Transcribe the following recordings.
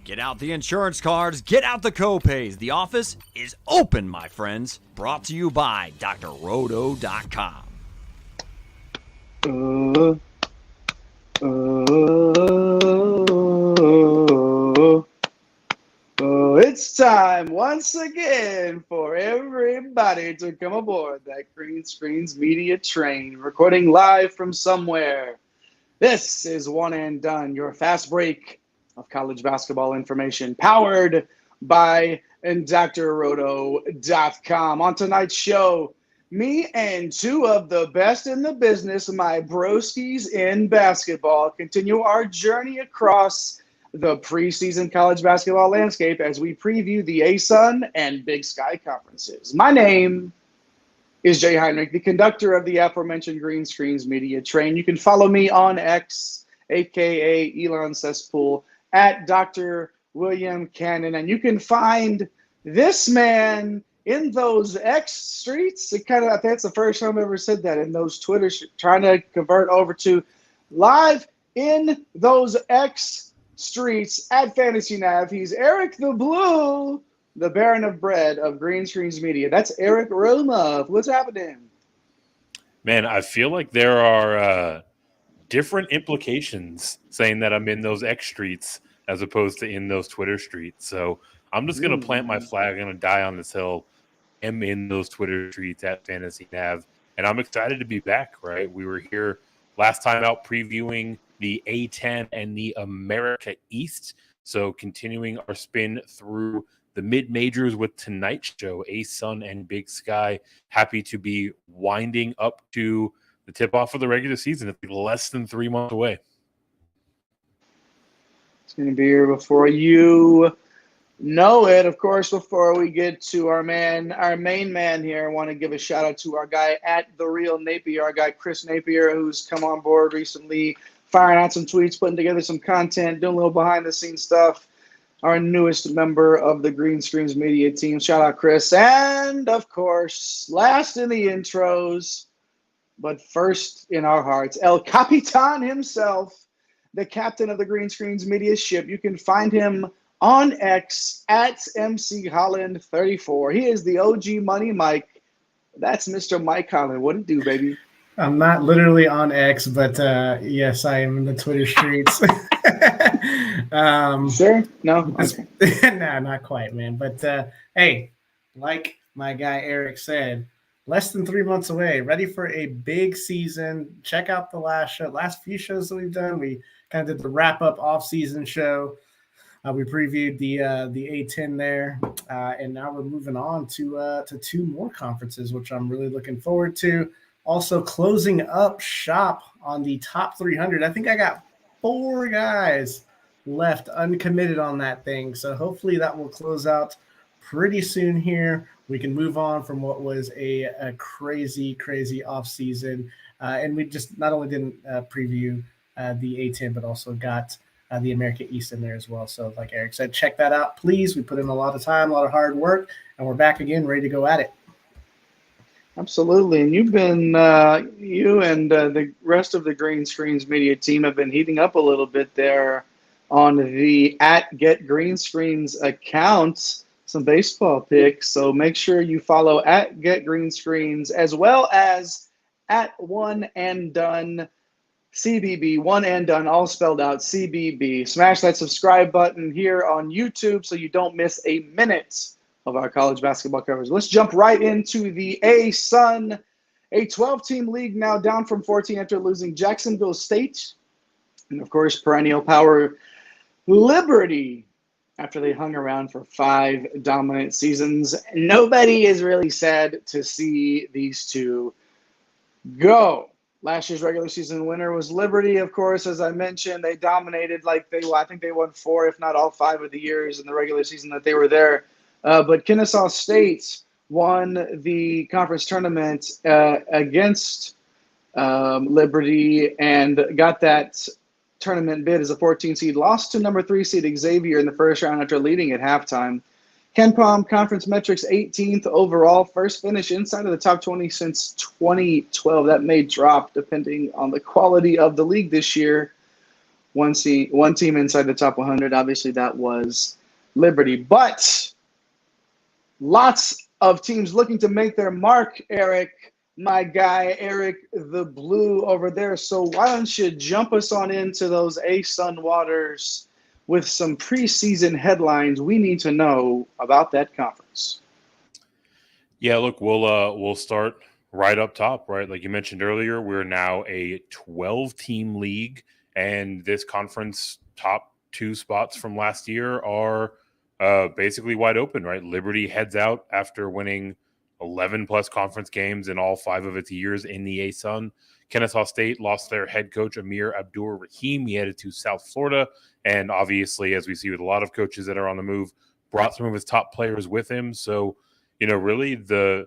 Get out the insurance cards, get out the copays. The office is open, my friends. Brought to you by drroto.com. It's time once again for everybody to come aboard that Green Screens Media train, recording live from somewhere. This is One and Done, your fast break of college basketball information, powered by drroto.com. On tonight's show, me and two of the best in the business, my broskies in basketball, continue our journey across the preseason college basketball landscape as we preview the ASUN and Big Sky conferences. My name is Jay Heinrich, the conductor of the aforementioned Green Screens Media train. You can follow me on X, aka Elon Cesspool, at Dr. William Cannon, and you can find this man in those X streets. I think that's the first time I've ever said that, in those Twitter, trying to convert over to live in those X streets at Fantasy Nav. He's Eric the Blue, the Baron of Bread of Green Screens Media. That's Eric Roma. What's happening? Man, I feel like there are different implications saying that I'm in those X streets as opposed to in those Twitter streets. So I'm just going to plant my flag. I'm going to die on this hill. I'm in those Twitter streets at Fantasy Nav. And I'm excited to be back, right? We were here last time out previewing the A10 and the America East. So continuing our spin through the mid-majors with tonight's show, ASUN and Big Sky. Happy to be winding up to the tip-off of the regular season. It's less than 3 months away. It's going to be here before you know it. Of course, before we get to our main man here, I want to give a shout-out to our guy at The Real Napier, our guy Chris Napier, who's come on board recently, firing out some tweets, putting together some content, doing a little behind-the-scenes stuff. Our newest member of the Green Screens Media team. Shout out, Chris. And, of course, last in the intros, but first in our hearts, El Capitan himself, the captain of the Green Screens Media ship. You can find him on X at MC Holland 34. He is the OG Money Mike. That's Mr. Mike Holland. What it do, baby? I'm not literally on X, but yes, I am in the Twitter streets. Sure? No? Okay. Nah, not quite, man. But hey, like my guy Eric said, less than 3 months away, ready for a big season. Check out the last few shows that we've done. We kind of did the wrap-up off-season show. We previewed the A10 there, and now we're moving on to two more conferences, which I'm really looking forward to. Also closing up shop on the top 300. I think I got 4 guys left uncommitted on that thing. So hopefully that will close out pretty soon here. We can move on from what was a crazy offseason. And we just not only didn't preview the A10, but also got the America East in there as well. So like Eric said, check that out, please. We put in a lot of time, a lot of hard work, and we're back again, ready to go at it. Absolutely. And you've been, you and the rest of the Green Screens Media team have been heating up a little bit there on the at Get Green Screens account, some baseball picks. So make sure you follow at Get Green Screens as well as at One and Done CBB, One and Done, all spelled out, CBB. Smash that subscribe button here on YouTube so you don't miss a minute of our college basketball coverage. Let's jump right into the ASUN, a 12-team league now down from 14 after losing Jacksonville State. And, of course, perennial power Liberty after they hung around for 5 dominant seasons. Nobody is really sad to see these two go. Last year's regular season winner was Liberty, of course. As I mentioned, they dominated I think they won 4, if not all 5 of the years in the regular season that they were there. But Kennesaw State won the conference tournament against Liberty and got that tournament bid as a 14 seed. Lost to number 3 seed Xavier in the first round after leading at halftime. KenPom Conference Metrics 18th overall, first finish inside of the top 20 since 2012. That may drop depending on the quality of the league this year. one team inside the top 100. Obviously, that was Liberty. But lots of teams looking to make their mark, Eric, my guy, Eric the Blue over there. So why don't you jump us on into those ASUN waters with some preseason headlines we need to know about that conference? Yeah, look, we'll start right up top, right? Like you mentioned earlier, we're now a 12-team league, and this conference top 2 spots from last year are basically wide open, right? Liberty heads out after winning 11 plus conference games in all 5 of its years in the ASUN. Kennesaw State lost their head coach, Amir Abdur-Rahim. He headed to South Florida, and obviously, as we see with a lot of coaches that are on the move, brought some of his top players with him. So, really the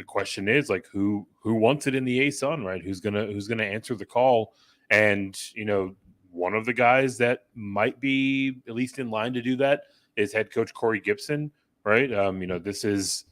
question is like who wants it in the ASUN, right? Who's gonna answer the call? And one of the guys that might be at least in line to do that is head coach Corey Gibson, right? This is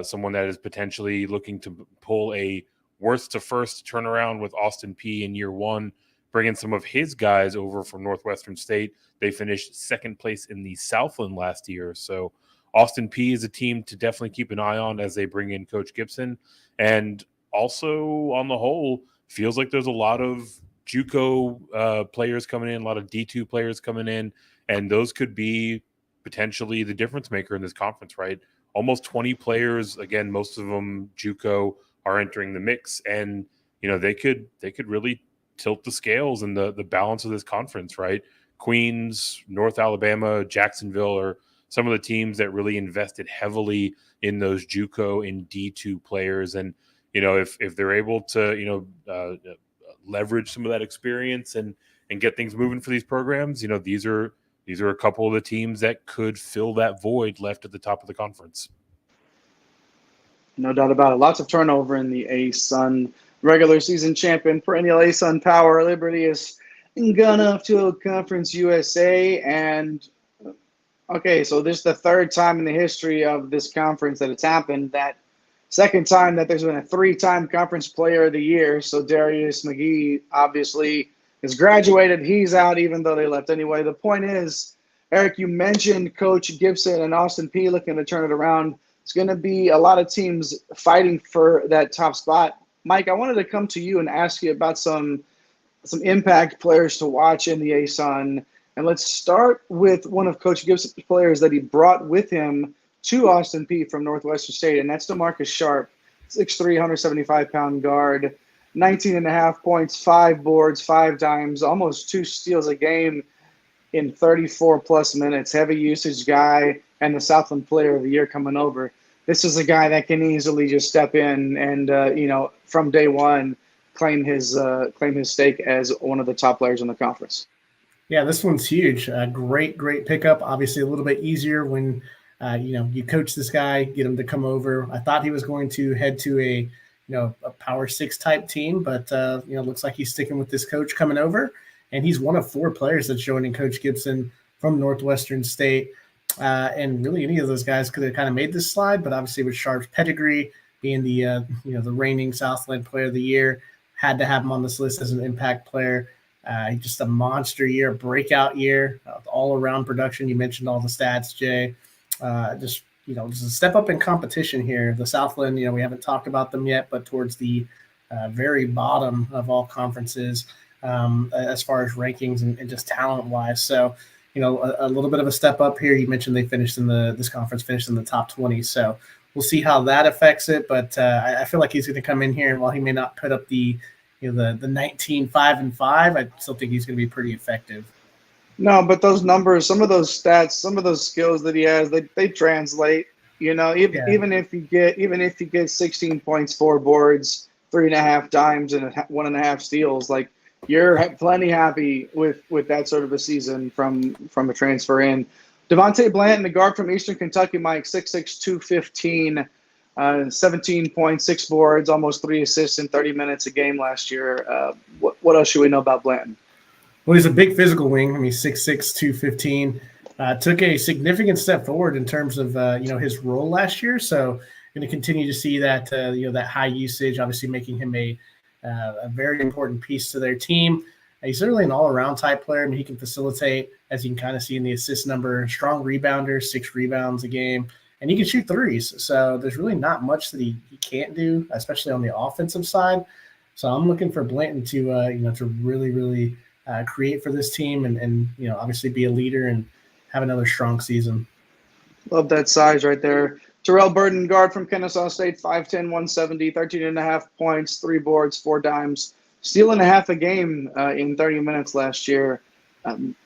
someone that is potentially looking to pull a worst to first turnaround with Austin Peay in year 1, bringing some of his guys over from Northwestern State. They finished second place in the Southland last year, so Austin Peay is a team to definitely keep an eye on as they bring in Coach Gibson. And also, on the whole, feels like there's a lot of JUCO players coming in, a lot of D2 players coming in, and those could be potentially the difference maker in this conference, right? Almost 20 players, again, most of them JUCO, are entering the mix, and they could really tilt the scales in the balance of this conference, right? Queens, North Alabama, Jacksonville are some of the teams that really invested heavily in those JUCO and D2 players. And, if they're able to, leverage some of that experience and get things moving for these programs, these are a couple of the teams that could fill that void left at the top of the conference. No doubt about it. Lots of turnover in the ASUN. Regular season champion, perennial ASUN power, Liberty is gone up to Conference USA. And okay, so this is the 3rd time in the history of this conference that it's happened. That second time that there's been a 3-time conference player of the year. So Darius McGee obviously is graduated. He's out, even though they left anyway. The point is, Eric, you mentioned Coach Gibson and Austin Peay looking to turn it around. It's going to be a lot of teams fighting for that top spot. Mike, I wanted to come to you and ask you about some impact players to watch in the ASUN. And let's start with one of Coach Gibson's players that he brought with him to Austin Peay from Northwestern State, and that's DeMarcus Sharp, 6'3", 175-pound guard, 19.5 points, 5 boards, 5 dimes, almost 2 steals a game in 34-plus minutes. Heavy usage guy and the Southland Player of the Year coming over. This is a guy that can easily just step in and, from day one, claim his stake as one of the top players in the conference. Yeah, this one's huge. Great pickup. Obviously, a little bit easier when you coach this guy, get him to come over. I thought he was going to head to a Power 6 type team, but looks like he's sticking with this coach coming over, and he's one of 4 players that's joining Coach Gibson from Northwestern State. And really, any of those guys could have kind of made this slide, but obviously with Sharp's pedigree, being the the reigning Southland Player of the Year, had to have him on this list as an impact player. Just a monster year, breakout year, all around production. You mentioned all the stats, Jay. Just a step up in competition here. The Southland, we haven't talked about them yet, but towards the very bottom of all conferences as far as rankings and just talent wise. So, a little bit of a step up here. You mentioned they finished this conference finished in the top 20. So we'll see how that affects it. But I feel like he's going to come in here, and while he may not put up the 19, 5-5, I still think he's going to be pretty effective. No, but those numbers, some of those stats, some of those skills that he has, they translate. Even if you get 16 points, 4 boards, 3.5 dimes, and 1.5 steals, like, you're plenty happy with that sort of a season from a transfer in. Devontae Blanton, the guard from Eastern Kentucky, Mike, 6'6", 215, 17 points, 6 boards, almost 3 assists in 30 minutes a game last year. What else should we know about Blanton? Well, he's a big physical wing. 6'6", 215. Took a significant step forward in terms of his role last year. So going to continue to see that that high usage, obviously making him a very important piece to their team. He's certainly an all-around type player. I mean, he can facilitate, as you can kind of see in the assist number, strong rebounder, 6 rebounds a game, and he can shoot threes. So there's really not much that he can't do, especially on the offensive side. So I'm looking for Blanton to to really, really create for this team and obviously be a leader and have another strong season. Love that size right there. Terrell Burden, guard from Kennesaw State, 5'10", 170, 13.5 points, 3 boards, 4 dimes, steal and a half a game in 30 minutes last year.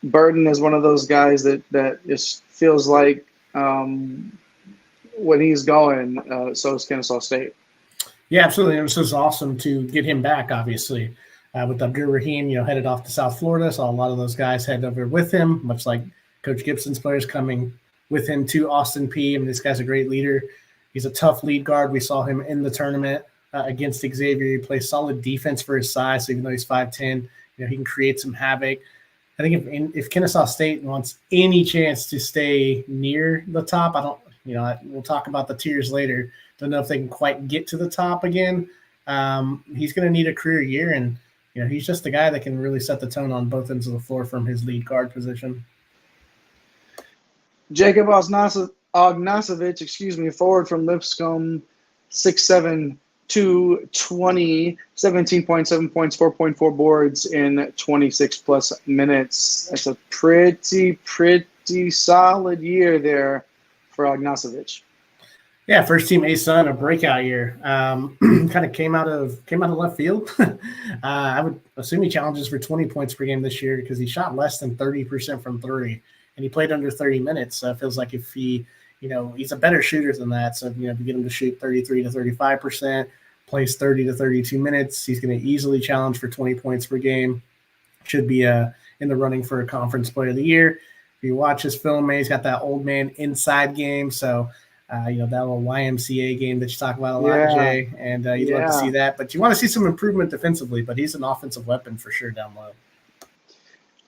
Burden is one of those guys that just feels like when he's going, so is Kennesaw State. Yeah, absolutely. It was just awesome to get him back, obviously. With Abdur Rahim, headed off to South Florida, saw a lot of those guys head over with him, much like Coach Gibson's players coming with him to Austin Peay. I mean, this guy's a great leader. He's a tough lead guard. We saw him in the tournament against Xavier. He plays solid defense for his size, so even though he's 5'10", he can create some havoc. I think if Kennesaw State wants any chance to stay near the top, we'll talk about the tiers later. Don't know if they can quite get to the top again. He's going to need a career year, and he's just the guy that can really set the tone on both ends of the floor from his lead guard position. Jacob Ognasovich, forward from Lipscomb, 6'7", 220, 17.7 points, 4.4 boards in 26-plus minutes. That's a pretty solid year there for Ognasovich. Yeah, first team ASUN, a breakout year. Kind of came out of left field. I would assume he challenges for 20 points per game this year because he shot less than 30% from 3, and he played under 30 minutes. So it feels like if he, he's a better shooter than that. So if you get him to shoot 33 to 35%, plays 30 to 32 minutes, he's going to easily challenge for 20 points per game. Should be in the running for a conference player of the year. If you watch his film, he's got that old man inside game. So that little YMCA game that you talk about a lot, Jay, and you'd love to see that. But you want to see some improvement defensively, but he's an offensive weapon for sure down low.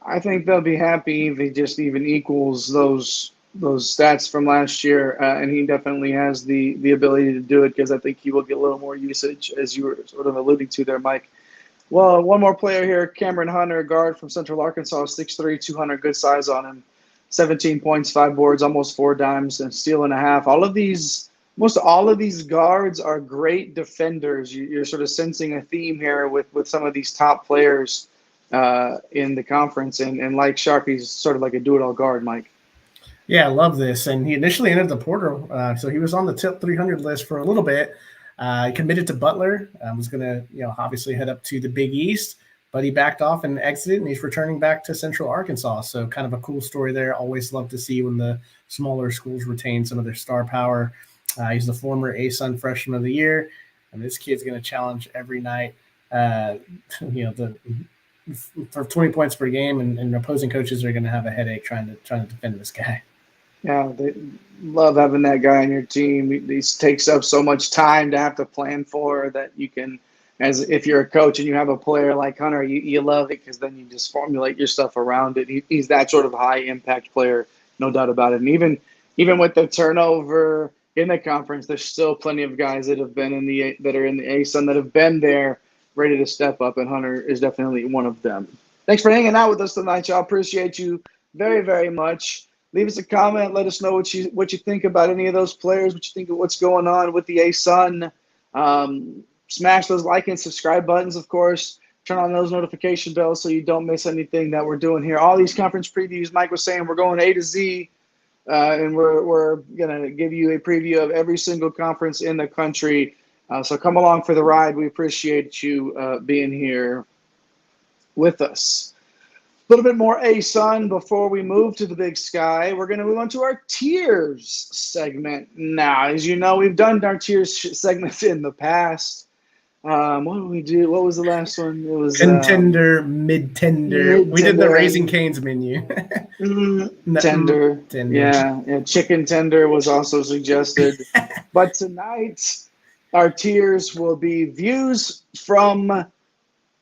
I think they'll be happy if he just even equals those stats from last year, and he definitely has the ability to do it because I think he will get a little more usage, as you were sort of alluding to there, Mike. Well, one more player here, Cameron Hunter, guard from Central Arkansas, 6'3", 200, good size on him. 17 points, 5 boards, almost 4 dimes, and steal and a half. Most all of these guards are great defenders. You're sort of sensing a theme here with some of these top players in the conference. And like Sharp, he's sort of like a do-it-all guard, Mike. Yeah, I love this. And he initially entered the portal. So he was on the tip 300 list for a little bit. He committed to Butler. Was going to, obviously head up to the Big East. But he backed off and exited, and he's returning back to Central Arkansas. So kind of a cool story there. Always love to see when the smaller schools retain some of their star power. He's the former ASUN Freshman of the Year, and this kid's going to challenge every night, for 20 points per game, and opposing coaches are going to have a headache trying to defend this guy. Yeah, they love having that guy on your team. He takes up so much time to have to plan for that you can – as if you're a coach and you have a player like Hunter, you love it because then you just formulate your stuff around it. He's that sort of high-impact player, no doubt about it. And even with the turnover in the conference, there's still plenty of guys that have been that are in the ASUN that have been there, ready to step up, and Hunter is definitely one of them. Thanks for hanging out with us tonight, y'all. Appreciate you very, very much. Leave us a comment. Let us know what you think about any of those players, what you think of what's going on with the ASUN. Smash those like and subscribe buttons, of course. Turn on those notification bells so you don't miss anything that we're doing here. All these conference previews, Mike was saying, we're going A to Z, and we're going to give you a preview of every single conference in the country. So come along for the ride. We appreciate you being here with us. A little bit more ASUN before we move to the Big Sky. We're going to move on to our tiers segment now. As you know, we've done our tiers segments in the past. What did we do? What was the last one? It was contender, mid-tender. We did the Raising Cane's menu. Tender. Yeah, chicken tender was also suggested. But tonight, our tiers will be views from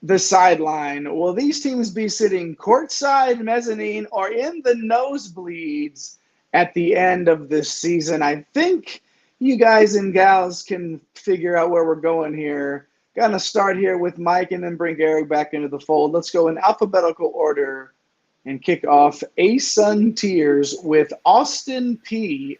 the sideline. Will these teams be sitting courtside, mezzanine, or in the nosebleeds at the end of this season? I think you guys and gals can figure out where we're going here. Going to start here with Mike and then bring Eric back into the fold. Let's go in alphabetical order and kick off ASUN tiers with Austin P.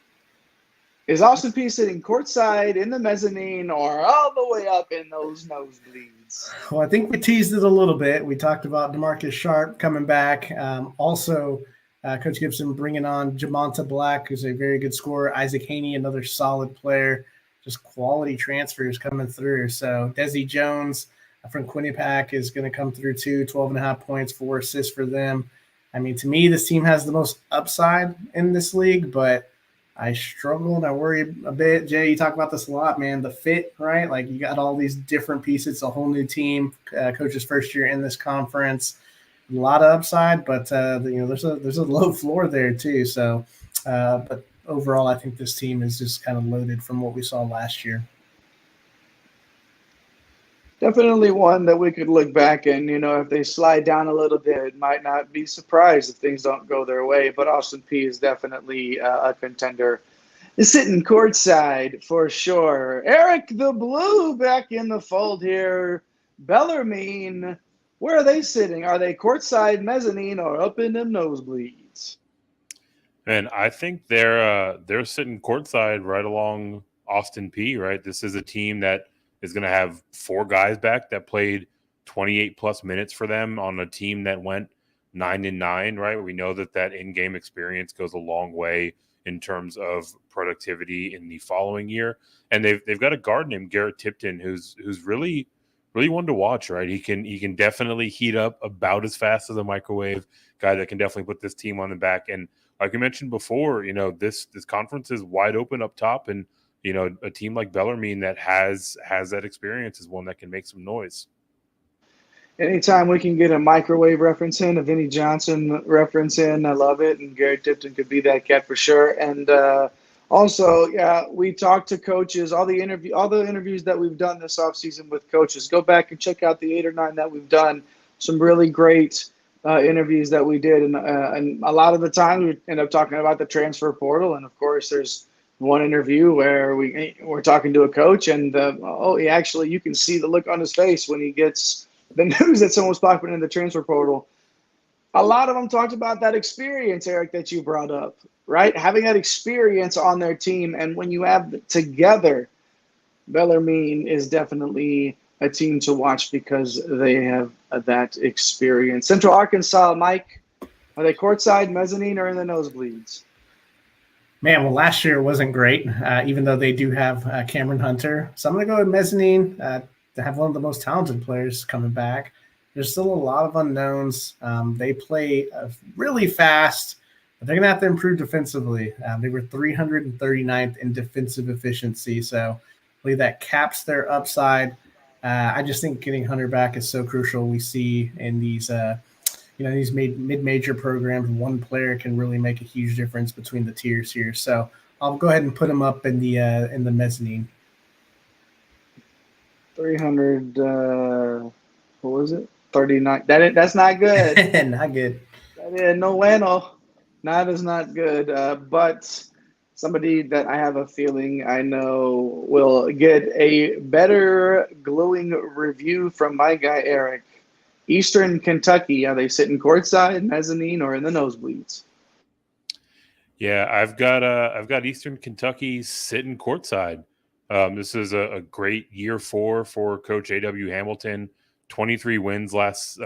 Is Austin P sitting courtside in the mezzanine or all the way up in those nosebleeds? Well, I think we teased it a little bit. We talked about DeMarcus Sharp coming back. Also, Coach Gibson bringing on Jamonta Black, who's a very good scorer. Isaac Haney, another solid player. Just quality transfers coming through. So Desi Jones from Quinnipiac is going to come through too. 12.5 points, 4 assists for them. I mean, to me, this team has the most upside in this league, but I struggle and I worry a bit. Jay, you talk about this a lot, man. The fit, right? Like you got all these different pieces. It's a whole new team. Coach's first year in this conference. A lot of upside, but there's a low floor there too. So, but overall, I think this team is just kind of loaded from what we saw last year. Definitely one that we could look back and, if they slide down a little bit, might not be surprised if things don't go their way. But Austin P is definitely a contender. Is sitting courtside for sure. Eric the Blue back in the fold here. Bellarmine, where are they sitting? Are they courtside, mezzanine, or up in them nosebleeds? And I think they're sitting courtside right along Austin P. Right, this is a team that is going to have 4 guys back that played 28 plus minutes for them on a team that went 9-9, right? We know that in-game experience goes a long way in terms of productivity in the following year. And they've got a guard named Garrett Tipton who's really one to watch, right? He can definitely heat up about as fast as a microwave guy that can definitely put this team on the back. And like I mentioned before, this conference is wide open up top, and a team like Bellarmine that has that experience is one that can make some noise. Anytime we can get a microwave reference in, a Vinnie Johnson reference in, I love it. And Garrett Tipton could be that cat for sure. And also, we talked to coaches, all the interviews that we've done this offseason with coaches. Go back and check out the 8 or 9 that we've done. Some really great interviews that we did. And a lot of the time we end up talking about the transfer portal. And, of course, there's one interview where we're talking to a coach and you can see the look on his face when he gets the news that someone's popping in the transfer portal. A lot of them talked about that experience, Eric, that you brought up, right? Having that experience on their team. And when you have together, Bellarmine is definitely a team to watch because they have that experience. Central Arkansas, Mike, are they courtside, mezzanine, or in the nosebleeds? Man, well, last year wasn't great, even though they do have Cameron Hunter. So I'm going to go with mezzanine to have one of the most talented players coming back. There's still a lot of unknowns. They play really fast, but they're going to have to improve defensively. They were 339th in defensive efficiency, so I believe that caps their upside. I just think getting Hunter back is so crucial. We see in these these mid-major programs, one player can really make a huge difference between the tiers here. So I'll go ahead and put him up in the mezzanine. 300. What was it? 39. That's not good. Not good. That is no bueno. That is not good. But somebody that I have a feeling I know will get a better glowing review from my guy Eric. Eastern Kentucky, are they sitting courtside, mezzanine, or in the nosebleeds? Yeah, I've got Eastern Kentucky sitting courtside. This is a great year for Coach A.W. Hamilton. 23 wins last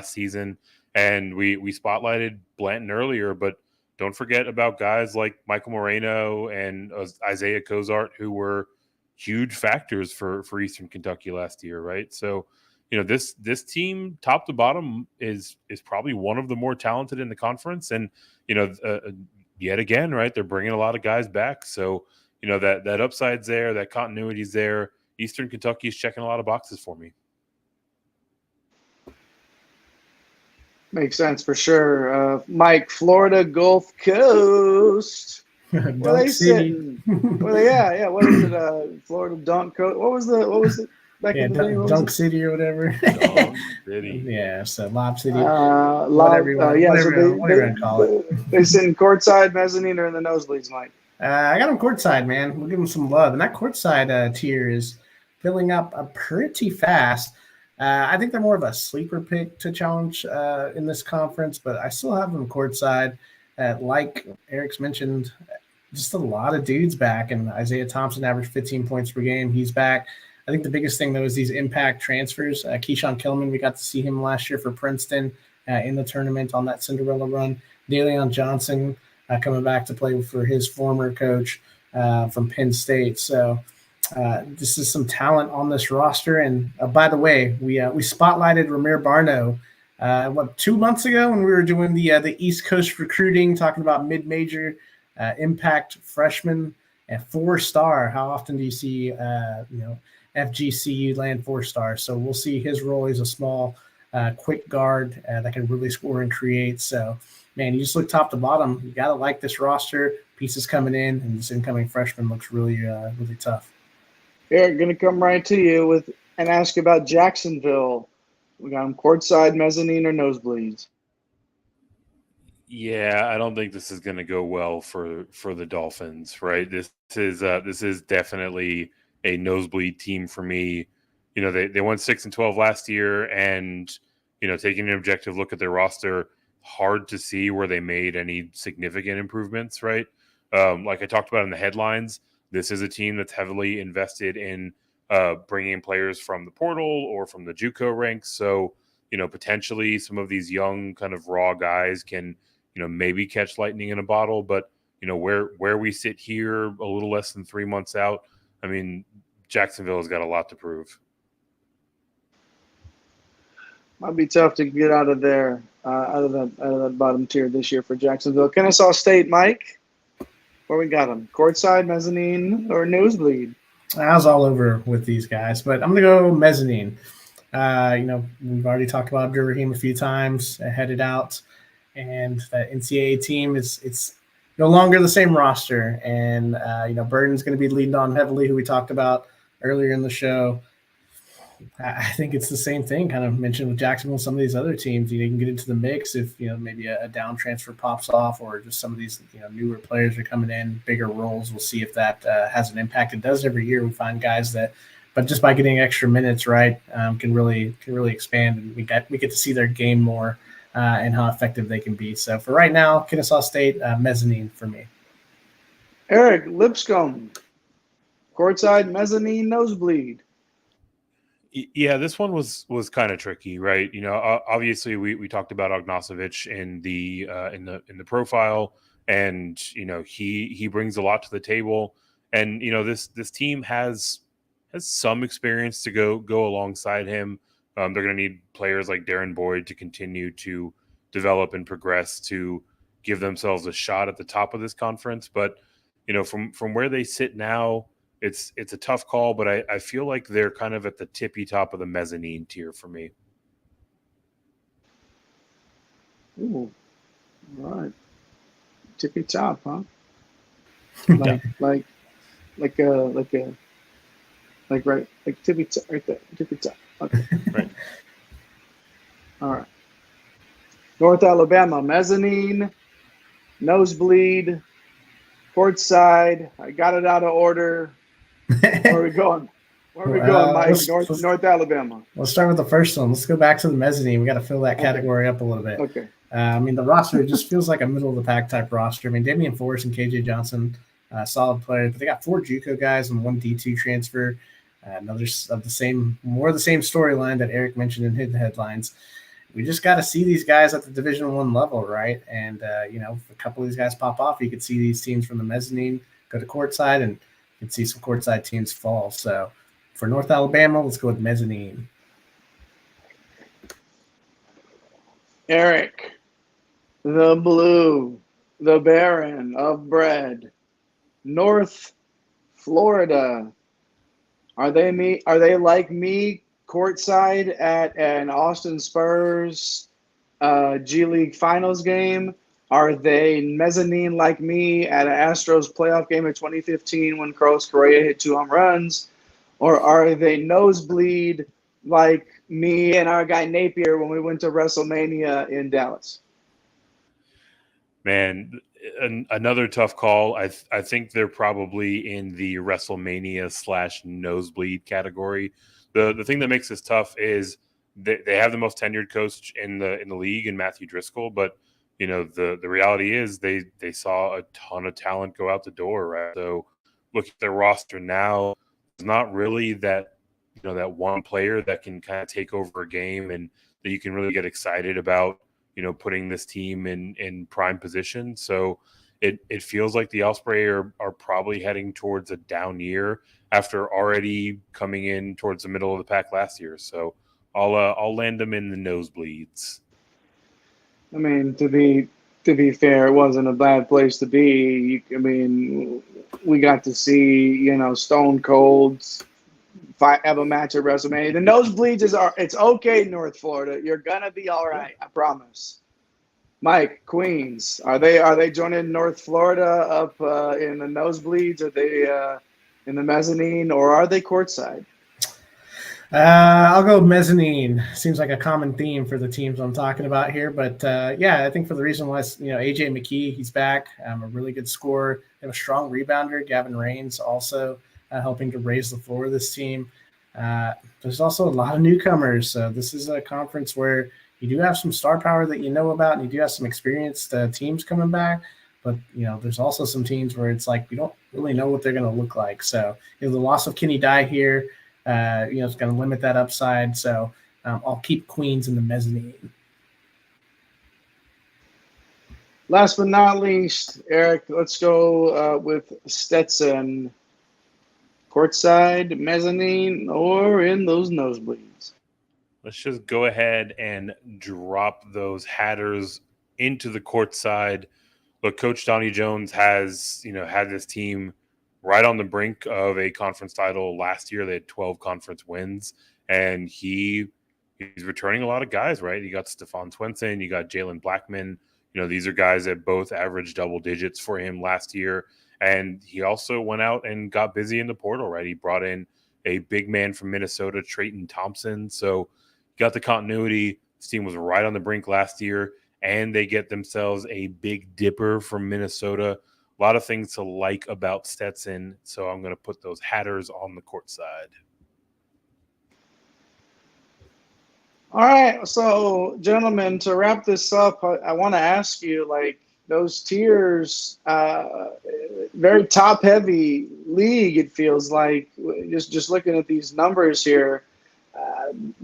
season, and we spotlighted Blanton earlier, but don't forget about guys like Michael Moreno and Isaiah Cozart, who were huge factors for Eastern Kentucky last year, right? So, this team, top to bottom, is probably one of the more talented in the conference. And, yet again, right, they're bringing a lot of guys back. So, that upside's there, that continuity's there. Eastern Kentucky is checking a lot of boxes for me. Makes sense for sure. Mike, Florida Gulf Coast. Where they sitting? What is it? Florida Dunk Coast. What was it? Back in the day, Dunk City or whatever. Dunk City. Yeah, so Lob City. Whatever you want to call it. They sitting courtside, mezzanine, or in the nosebleeds, Mike? I got them courtside, man. We'll give them some love. And that courtside tier is filling up pretty fast. I think they're more of a sleeper pick to challenge in this conference, but I still have them courtside. Like Eric's mentioned, just a lot of dudes back, and Isaiah Thompson averaged 15 points per game. He's back. I think the biggest thing, though, is these impact transfers. Keyshawn Killman, we got to see him last year for Princeton in the tournament on that Cinderella run. Daleon Johnson coming back to play for his former coach from Penn State. So this is some talent on this roster. And by the way, we spotlighted Ramir Barno 2 months ago when we were doing the East Coast recruiting, talking about mid-major impact freshmen and 4-star. How often do you see FGCU land 4-star? So we'll see his role. He's a small, quick guard that can really score and create. So, man, you just look top to bottom. You got to like this roster. Pieces coming in, and this incoming freshman looks really, really tough. Eric, going to come right to you and ask about Jacksonville. We got them courtside, mezzanine, or nosebleeds? Yeah, I don't think this is going to go well for the Dolphins, right? This is definitely a nosebleed team for me. You know, they won 6-12 last year, and taking an objective look at their roster, hard to see where they made any significant improvements, right? Like I talked about in the headlines, this is a team that's heavily invested in bringing players from the portal or from the JUCO ranks. So, potentially some of these young kind of raw guys can, maybe catch lightning in a bottle. But, where we sit here a little less than 3 months out, I mean, Jacksonville has got a lot to prove. Might be tough to get out of there, out of that bottom tier this year for Jacksonville. Kennesaw State, Mike, where we got them? Courtside, mezzanine, or nosebleed? I was all over with these guys, but I'm going to go mezzanine. We've already talked about Abdur-Rahim a few times, headed out, and that NCAA team it's no longer the same roster. And, Burden's going to be leaned on heavily, who we talked about earlier in the show. I think it's the same thing kind of mentioned with Jacksonville and some of these other teams. You can get into the mix if, maybe a down transfer pops off, or just some of these, newer players are coming in, bigger roles. We'll see if that has an impact. It does every year. We find guys that, but just by getting extra minutes, right, can really expand, and we get to see their game more and how effective they can be. So for right now, Kennesaw State, mezzanine for me. Eric Lipscomb, courtside, mezzanine, nosebleed. Yeah, this one was kind of tricky, right? Obviously we talked about Ognosovich in the profile, and he brings a lot to the table, and this team has some experience to go alongside him. They're going to need players like Darren Boyd to continue to develop and progress to give themselves a shot at the top of this conference. But from where they sit now, it's a tough call, but I feel like they're kind of at the tippy top of the mezzanine tier for me. Ooh, all right. Tippy top, huh? Like tippy top, right there, tippy top. Okay. Right. All right. North Alabama, mezzanine, nosebleed, courtside. I got it out of order. Where are we going? Mike? North Alabama. Let's start with the first one. Let's go back to the mezzanine. We got to fill that category up a little bit. Okay. The roster just feels like a middle-of-the-pack type roster. Damian Forrest and KJ Johnson, solid players, but they got 4 JUCO guys and 1 D2 transfer. Another of the same storyline that Eric mentioned in his headlines. We just got to see these guys at the Division I level, right? And if a couple of these guys pop off, you could see these teams from the mezzanine go to courtside, and you can see some courtside teams fall. So for North Alabama, let's go with mezzanine. Eric, the Blue, the Baron of Bread, North Florida. Are they like me, courtside at an Austin Spurs G League Finals game? Are they mezzanine like me at an Astros playoff game in 2015 when Carlos Correa hit 2 home runs? Or are they nosebleed like me and our guy Napier when we went to WrestleMania in Dallas? Man, Another tough call. I think they're probably in the WrestleMania / nosebleed category. The thing that makes this tough is they have the most tenured coach in the league in Matthew Driscoll, but the reality is they saw a ton of talent go out the door, right? So look at their roster now. It's not really that that one player that can kind of take over a game and that you can really get excited about putting this team in prime position. So it feels like the Osprey are probably heading towards a down year after already coming in towards the middle of the pack last year. So I'll land them in the nosebleeds. I mean, to be fair, it wasn't a bad place to be. I mean, we got to see Stone Cold's have a match at WrestleMania. The nosebleeds it's okay, North Florida. You're gonna be all right, I promise. Mike, Queens, are they joining North Florida up in the nosebleeds? Are they in the mezzanine, or are they courtside? I'll go mezzanine. Seems like a common theme for the teams I'm talking about here. But yeah, I think for the reason why, AJ McKee, he's back, a really good scorer. They have a strong rebounder, Gavin Rains, also helping to raise the floor of this team. There's also a lot of newcomers. So this is a conference where you do have some star power that you know about, and you do have some experienced teams coming back. But, there's also some teams where it's like we don't really know what they're going to look like. So the loss of Kenny Dye here, it's going to limit that upside. So I'll keep Queens in the mezzanine. Last but not least, Eric, let's go with Stetson. Courtside, mezzanine, or in those nosebleeds? Let's just go ahead and drop those Hatters into the courtside. Look, Coach Donnie Jones has, had this team right on the brink of a conference title last year. They had 12 conference wins, and he's returning a lot of guys, right? You got Stephon Swenson, you got Jalen Blackman. These are guys that both averaged double digits for him last year. And he also went out and got busy in the portal, right? He brought in a big man from Minnesota, Trayton Thompson. So you got the continuity. This team was right on the brink last year, and they get themselves a big dipper from Minnesota. A lot of things to like about Stetson. So I'm going to put those Hatters on the court side. All right. So, gentlemen, to wrap this up, I want to ask you, those tiers, very top-heavy league, it feels like, just looking at these numbers here.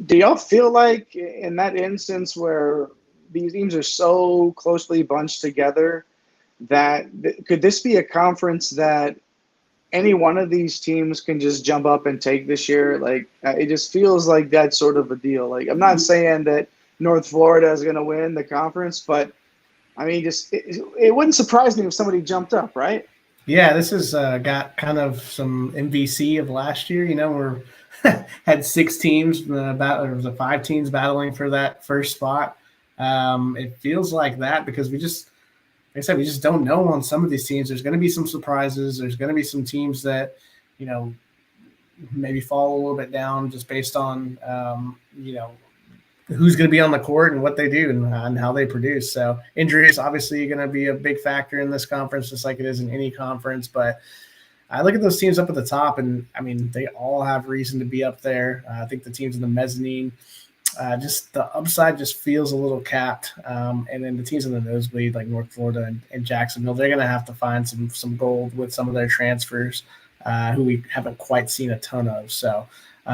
Do y'all feel like in that instance where these teams are so closely bunched together that could this be a conference that any one of these teams can just jump up and take this year? It just feels like that sort of a deal. I'm not saying that North Florida is going to win the conference, but I mean, it wouldn't surprise me if somebody jumped up, right? Yeah, this has got kind of some MVC of last year. We're had 6 teams, it was 5 teams battling for that first spot. It feels like that because we just don't know on some of these teams. There's going to be some surprises. There's going to be some teams that, maybe fall a little bit down just based on, who's going to be on the court and what they do and how they produce. So injury is obviously going to be a big factor in this conference, just like it is in any conference. But I look at those teams up at the top, and I mean, they all have reason to be up there. I think the teams in the mezzanine, just the upside just feels a little capped. And then the teams in the nosebleed, like North Florida and Jacksonville, they're going to have to find some gold with some of their transfers, who we haven't quite seen a ton of. So,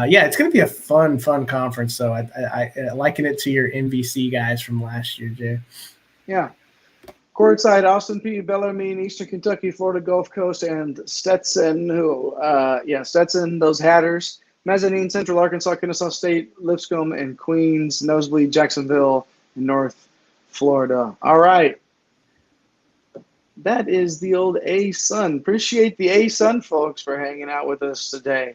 yeah, it's going to be a fun conference. So I liken it to your MVC guys from last year, Jay. Yeah. Courtside, Austin Peay, Bellarmine, Eastern Kentucky, Florida Gulf Coast, and Stetson, Stetson, those Hatters. Mezzanine, Central Arkansas, Kennesaw State, Lipscomb, and Queens. Nosebleed, Jacksonville, and North Florida. All right. That is the old ASUN. Appreciate the ASUN folks for hanging out with us today.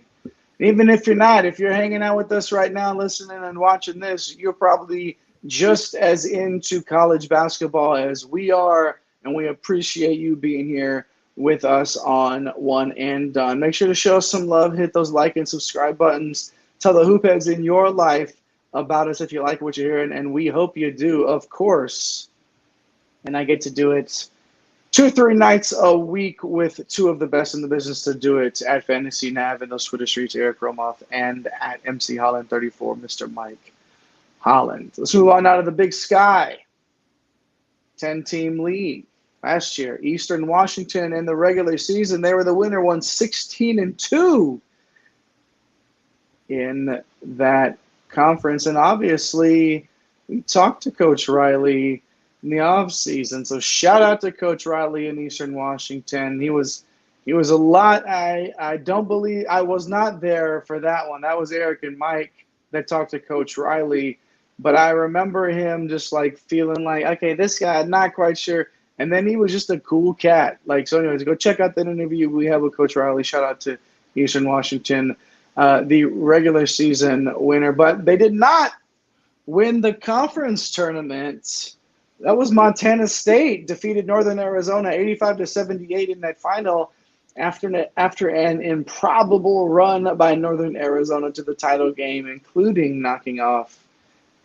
Even if you're not, if you're hanging out with us right now, listening and watching this, you're probably just as into college basketball as we are, and we appreciate you being here with us on One and Done. Make sure to show us some love, hit those like and subscribe buttons, tell the hoopheads in your life about us if you like what you're hearing, and we hope you do, of course. And I get to do it 2 or 3 nights a week with two of the best in the business to do it at Fantasy Nav in those Twitter streets, Eric Romoff, and at MC Holland 34, Mr. Mike Holland. Let's move on now to the Big Sky 10-team league. Last year, Eastern Washington in the regular season, they were the winner, won 16-2 in that conference. And obviously, we talked to Coach Riley in the offseason. So shout out to Coach Riley in Eastern Washington. He was a lot. I don't believe I was not there for that one. That was Eric and Mike that talked to Coach Riley. But I remember him just like feeling like, okay, this guy, I'm not quite sure. And then he was just a cool cat. Like, so anyways, go check out that interview we have with Coach Riley. Shout out to Eastern Washington, the regular season winner. But they did not win the conference tournament. That was Montana State defeated Northern Arizona 85-78 in that final after an improbable run by Northern Arizona to the title game, including knocking off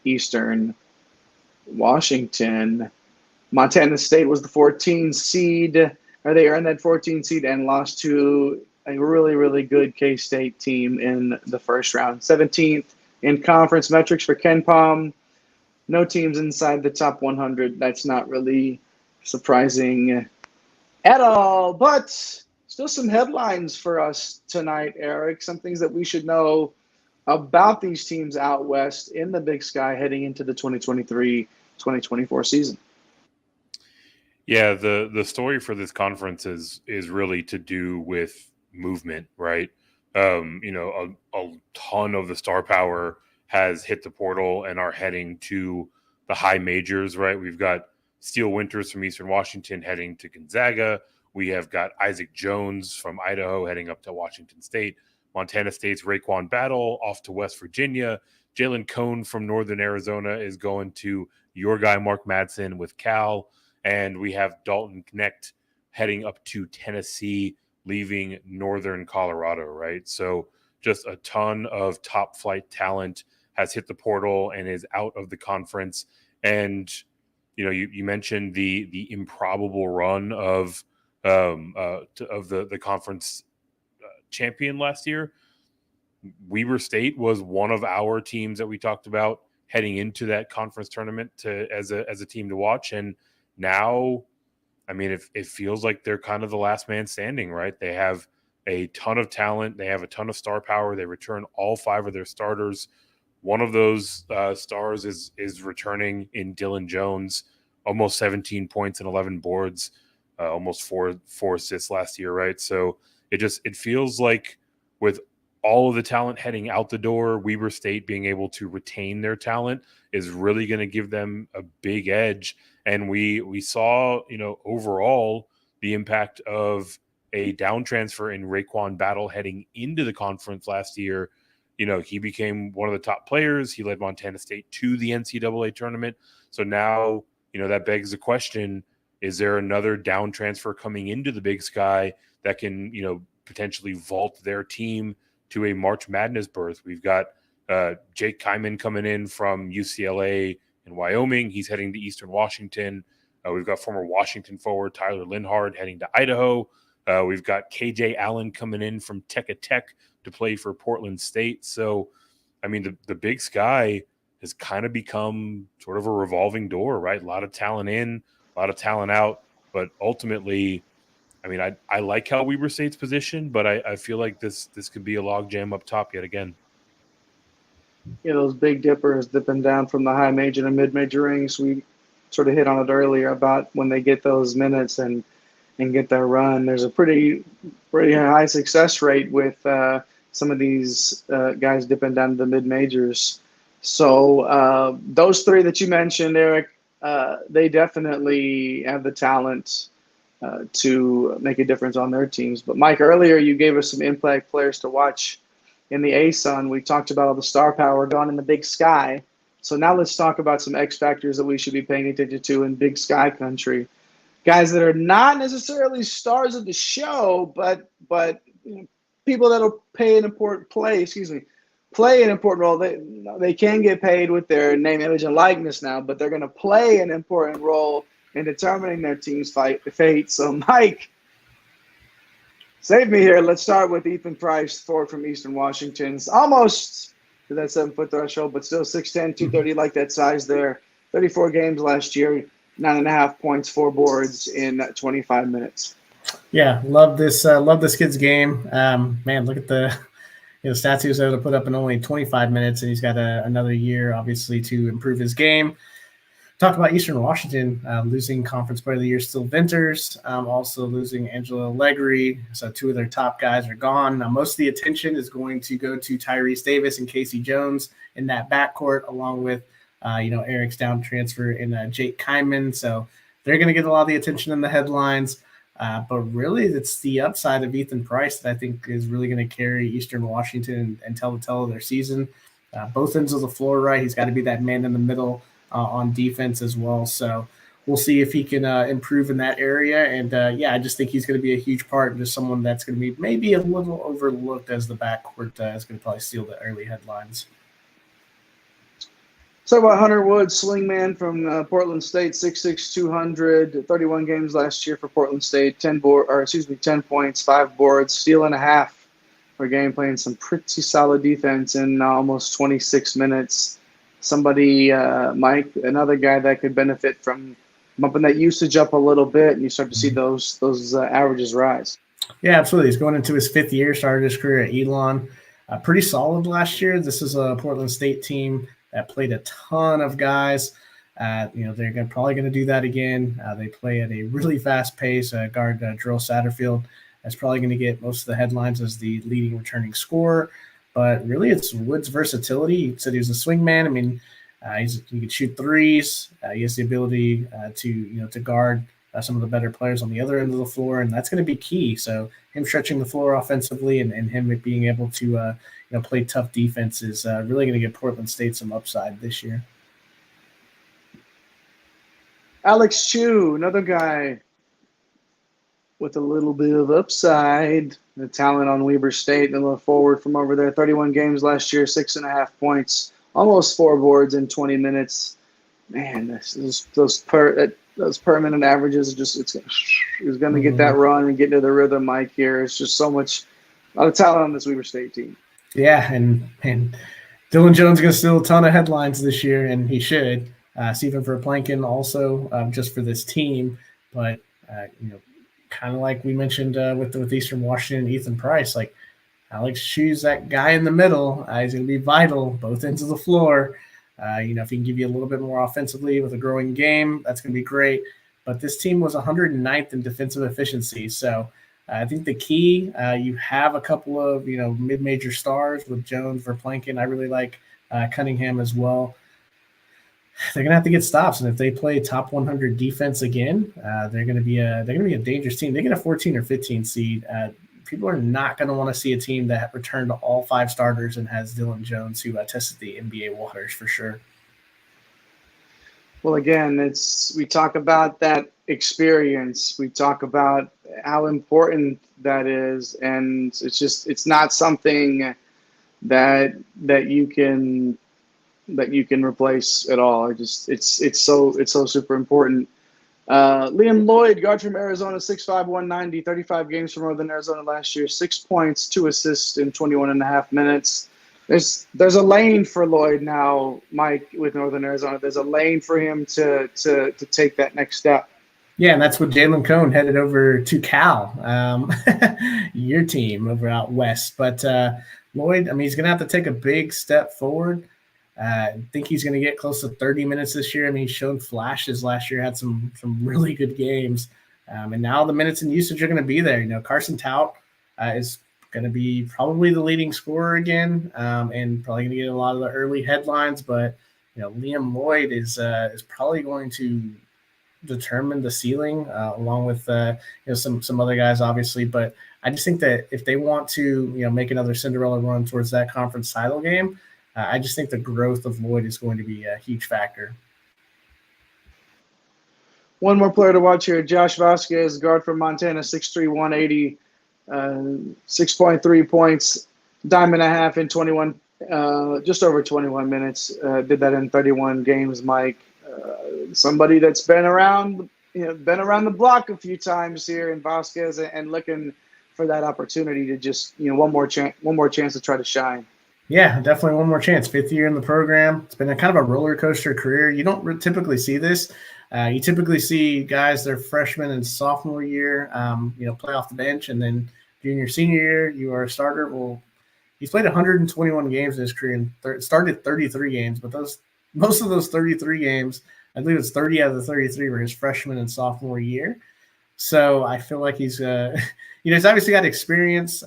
Eastern Washington. Montana State was the 14 seed, or they earned that 14 seed and lost to a really, really good K-State team in the first round. 17th in conference metrics for KenPom. No teams inside the top 100. That's not really surprising at all. But still some headlines for us tonight, Eric. Some things that we should know about these teams out west in the Big Sky heading into the 2023-2024 season. Yeah, the story for this conference is really to do with movement, right? A ton of the star power has hit the portal and are heading to the high majors, right? We've got Steele Winters from Eastern Washington heading to Gonzaga. We have got Isaac Jones from Idaho heading up to Washington State. Montana State's Raekwon Battle off to West Virginia. Jalen Cone from Northern Arizona is going to your guy, Mark Madsen, with Cal. And we have Dalton Knecht heading up to Tennessee, leaving Northern Colorado, right? So just a ton of top flight talent has hit the portal and is out of the conference. And, you mentioned the improbable run of the conference champion last year. Weber State was one of our teams that we talked about heading into that conference tournament as a team to watch. And now, I mean, it feels like they're kind of the last man standing, right? They have a ton of talent. They have a ton of star power. They return all 5 of their starters. One of those stars is returning in Dylan Jones, almost 17 points and 11 boards, almost four assists last year, right? So it feels like with all of the talent heading out the door, Weber State being able to retain their talent is really going to give them a big edge. And we saw, overall the impact of a down transfer in Raekwon Battle heading into the conference last year. He became one of the top players. He led Montana State to the NCAA tournament. So now, that begs the question, is there another down transfer coming into the Big Sky that can, potentially vault their team to a March Madness berth? We've got Jake Kyman coming in from UCLA in Wyoming. He's heading to Eastern Washington. We've got former Washington forward Tyler Linhard heading to Idaho. We've got KJ Allen coming in from Tech to play for Portland State. So, I mean, the Big Sky has kind of become sort of a revolving door, right? A lot of talent in, a lot of talent out. But ultimately, I mean, I like how Weber State's positioned, but I feel like this could be a logjam up top yet again. Yeah, those big dippers dipping down from the high major and mid-major rings. We sort of hit on it earlier about when they get those minutes and get their run. There's a pretty high success rate with some of these guys dipping down to the mid-majors. So those 3 that you mentioned, Eric, they definitely have the talent to make a difference on their teams. But Mike, earlier you gave us some impact players to watch in the ASUN. We talked about all the star power gone in the Big Sky. So now let's talk about some X factors that we should be paying attention to in Big Sky country. Guys that are not necessarily stars of the show, but people that'll play an important role. They can get paid with their name, image, and likeness now, but they're going to play an important role in determining their team's fate. So, Mike, save me here. Let's start with Ethan Price, forward from Eastern Washington. It's almost to that 7-foot threshold, but still 6'10", 230, like that size there. 34 games last year, 9.5 points, 4 boards in 25 minutes. Yeah, love this kid's game. Man, look at the stats he was able to put up in only 25 minutes, and he's got another year, obviously, to improve his game. Talk about Eastern Washington losing Conference Player of the Year, still Venters, also losing Angelo Allegri. So 2 of their top guys are gone. Now, most of the attention is going to go to Tyrese Davis and Casey Jones in that backcourt, along with Eric's down transfer and Jake Kyman. So they're going to get a lot of the attention in the headlines. But really, it's the upside of Ethan Price that I think is really going to carry Eastern Washington and tell the tale of their season. Both ends of the floor, right? He's got to be that man in the middle on defense as well. So we'll see if he can improve in that area. And, I just think he's going to be a huge part, just someone that's going to be maybe a little overlooked as the backcourt is going to probably steal the early headlines. Talk about Hunter Woods, slingman from Portland State, 6'6", 200, 31 games last year for Portland State, 10 points, 5 boards, steal and a half per game, playing some pretty solid defense in almost 26 minutes. Somebody, Mike, another guy that could benefit from bumping that usage up a little bit, and you start to see those averages rise. Yeah, absolutely. He's going into his 5th year, started his career at Elon. Pretty solid last year. This is a Portland State team that played a ton of guys. They're probably going to do that again. They play at a really fast pace. Guard Drill Satterfield is probably going to get most of the headlines as the leading returning scorer. But really, it's Woods' versatility. He said he was a swingman. I mean, he can shoot threes. He has the ability to guard some of the better players on the other end of the floor, and that's going to be key. So him stretching the floor offensively and him being able to play tough defense is really going to give Portland State some upside this year. Alex Chu, another guy with a little bit of upside, the talent on Weber State, and a little forward from over there. 31 games last year, 6.5 points, almost 4 boards in 20 minutes. Man, those per minute averages he's going to get that run and get into the rhythm, Mike. Here, it's just a lot of talent on this Weber State team. Yeah, and Dylan Jones is going to steal a ton of headlines this year, and he should. Stephen Verplanken also just for this team, but kind of like we mentioned with Eastern Washington, Ethan Price, like Alex Chu's that guy in the middle. He's going to be vital, both ends of the floor. If he can give you a little bit more offensively with a growing game, that's going to be great. But this team was 109th in defensive efficiency. So I think the key, you have a couple of, mid-major stars with Jones, Verplanken. I really like Cunningham as well. They're gonna have to get stops, and if they play top 100 defense again, they're gonna be a dangerous team. They get a 14 or 15 seed. People are not going to want to see a team that returned to all 5 starters and has Dylan Jones, who tested the NBA waters for sure. Well, again, we talk about that experience. We talk about how important that is, and it's not something that you can replace at all. It's so super important. Liam Lloyd, guard from Arizona, 6'5", 190, 35 games for Northern Arizona last year, 6 points, 2 assists in 21.5 minutes. There's a lane for Lloyd now, Mike, with Northern Arizona. There's a lane for him to take that next step. Yeah, and that's what Jalen Cone headed over to Cal, your team over out west. But Lloyd, he's going to have to take a big step forward. I think he's going to get close to 30 minutes this year. He showed flashes last year, had some really good games. And now the minutes and usage are going to be there. Carson Tout is going to be probably the leading scorer again, and probably going to get a lot of the early headlines. But, Liam Lloyd is probably going to determine the ceiling along with, some other guys, obviously. But I just think that if they want to, make another Cinderella run towards that conference title game, I just think the growth of Lloyd is going to be a huge factor. One more player to watch here, Josh Vasquez, guard from Montana, 6'3", 180, 6.3 points, dime and a half in 21, just over 21 minutes. Did that in 31 games, Mike. Somebody that's been around been around the block a few times here in Vasquez and looking for that opportunity to just one more chance to try to shine. Yeah, definitely one more chance. 5th year in the program. It's been a kind of a roller coaster career. You don't typically see this. You typically see guys their freshman and sophomore year, play off the bench, and then junior, senior year, you are a starter. Well, he's played 121 games in his career and started 33 games, but most of those 33 games, I believe it's 30 out of the 33 were his freshman and sophomore year. So I feel like he's, he's obviously got experience,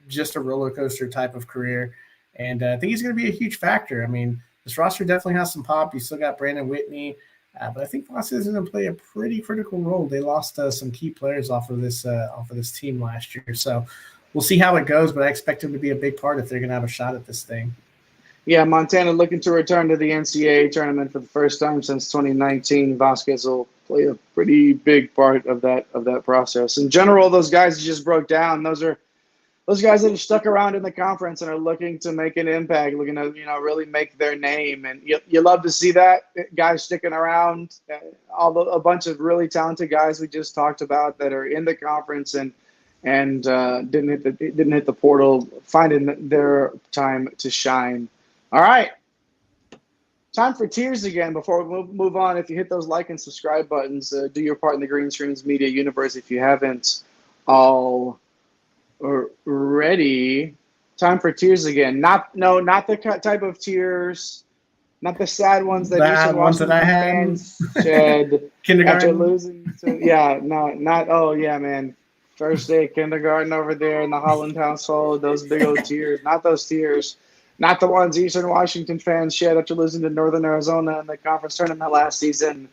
just a roller coaster type of career. And I think he's going to be a huge factor. I mean, this roster definitely has some pop. You still got Brandon Whitney, but I think Vasquez is going to play a pretty critical role. They lost some key players off of this team last year. So we'll see how it goes, but I expect him to be a big part if they're going to have a shot at this thing. Yeah, Montana looking to return to the NCAA tournament for the first time since 2019. Vasquez will play a pretty big part of that process. In general, those guys you just broke down, those guys that are stuck around in the conference and are looking to make an impact, looking to really make their name. And you love to see that, guys sticking around. A bunch of really talented guys we just talked about that are in the conference and didn't hit the portal, finding their time to shine. All right, time for tiers again. Before we move on, if you hit those like and subscribe buttons, do your part in the Green Screens Media universe if you haven't already. Time for tiers again. Not the type of tears, not the sad ones that Eastern Washington fans shed after losing. Oh yeah, man. First day of kindergarten over there in the Holland household, those big old tears. Not those tears. Not the ones Eastern Washington fans shed after losing to Northern Arizona in the conference tournament last season.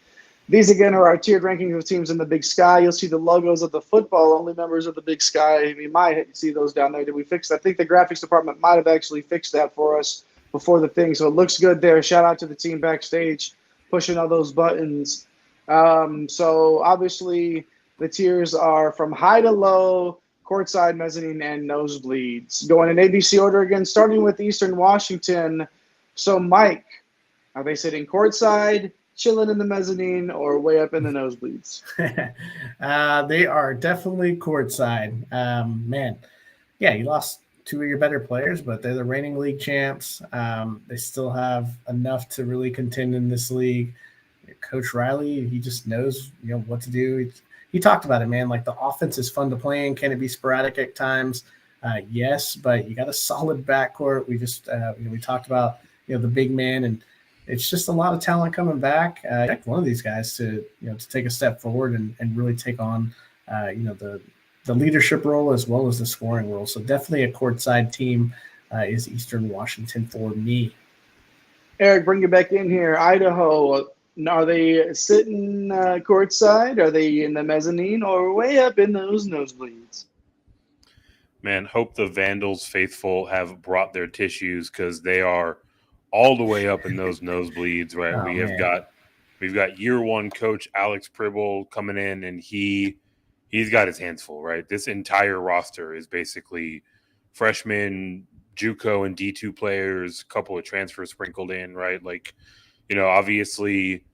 These, again, are our tiered rankings of teams in the Big Sky. You'll see the logos of the football-only members of the Big Sky. You might see those down there. Did we fix that? I think the graphics department might have actually fixed that for us before the thing. So it looks good there. Shout out to the team backstage pushing all those buttons. So obviously the tiers are from high to low, courtside, mezzanine, and nosebleeds. Going in ABC order again, starting with Eastern Washington. So, Mike, are they sitting courtside, chilling in the mezzanine, or way up in the nosebleeds? They are definitely courtside. Man, yeah, you lost 2 of your better players, but they're the reigning league champs. They still have enough to really contend in this league. Coach Riley, he just knows what to do. He talked about it, man. Like, the offense is fun to play in. Can it be sporadic at times? Yes, but you got a solid backcourt. We just we talked about the big man, and it's just a lot of talent coming back. One of these guys to take a step forward and really take on the leadership role as well as the scoring role. So definitely a courtside team is Eastern Washington for me. Eric, bring you back in here. Idaho. Are they sitting courtside? Are they in the mezzanine or way up in those nosebleeds? Man, hope the Vandals faithful have brought their tissues because they are all the way up in those nosebleeds, right? Oh, We've got year one coach Alex Pribble coming in, and he's got his hands full, right? This entire roster is basically freshmen, JUCO and D2 players, a couple of transfers sprinkled in, right? Like, obviously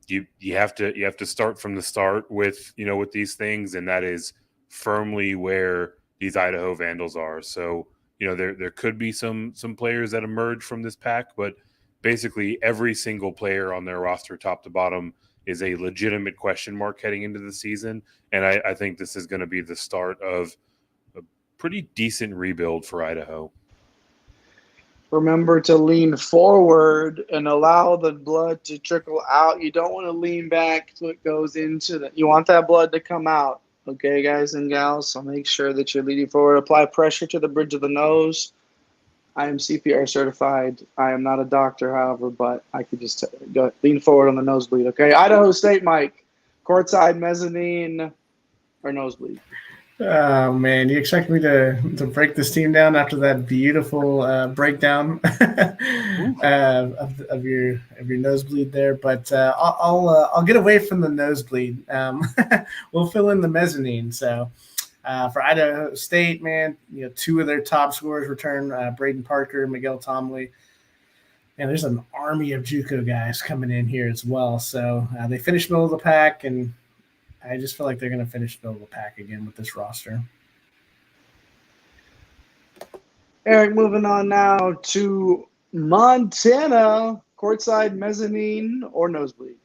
you have to start from the start with these things, and that is firmly where these Idaho Vandals are. So, there could be some players that emerge from this pack, but basically every single player on their roster, top to bottom, is a legitimate question mark heading into the season. And I think this is going to be the start of a pretty decent rebuild for Idaho. Remember to lean forward and allow the blood to trickle out. You don't want to lean back so it goes into you want that blood to come out. Okay, guys and gals, so make sure that you're leaning forward. Apply pressure to the bridge of the nose. I am CPR certified. I am not a doctor, however, but I could just go lean forward on the nosebleed. Okay, Idaho State, Mike. Courtside, mezzanine, or nosebleed? Oh man, you expect me to break this team down after that beautiful breakdown of your nosebleed there, but I'll get away from the nosebleed. We'll fill in the mezzanine. So for Idaho State, man, 2 of their top scorers return: Braden Parker, Miguel Tomley. And there's an army of JUCO guys coming in here as well. So they finished middle of the pack, and I just feel like they're going to finish middle of the pack again with this roster. Eric, moving on now to Montana, courtside, mezzanine, or nosebleed.